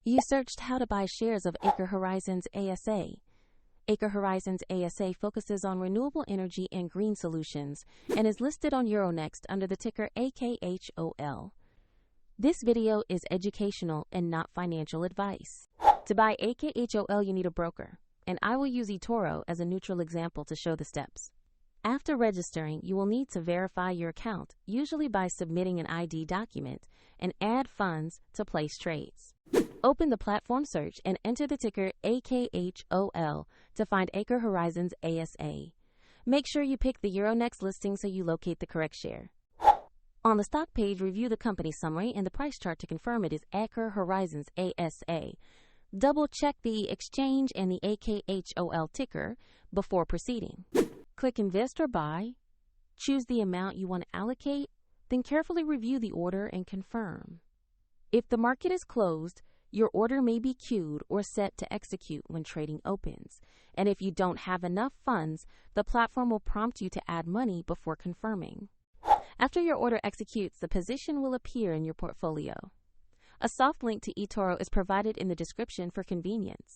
You searched how to buy shares of Aker Horizons ASA. Aker Horizons ASA focuses on renewable energy and green solutions and is listed on Euronext under the ticker AKH.OL. This video is educational and not financial advice. To buy AKH.OL, you need a broker, and I will use eToro as a neutral example to show the steps. After registering, you will need to verify your account, usually by submitting an ID document, and add funds to place trades. Open the platform search and enter the ticker AKH.OL to find Aker Horizons ASA. Make sure you pick the Euronext listing so you locate the correct share. On the stock page, review the company summary and the price chart to confirm it is Aker Horizons ASA. Double-check the exchange and the AKH.OL ticker before proceeding. Click Invest or Buy. Choose the amount you want to allocate, then carefully review the order and confirm. If the market is closed, your order may be queued or set to execute when trading opens. And if you don't have enough funds, the platform will prompt you to add money before confirming. After your order executes, the position will appear in your portfolio. A soft link to eToro is provided in the description for convenience.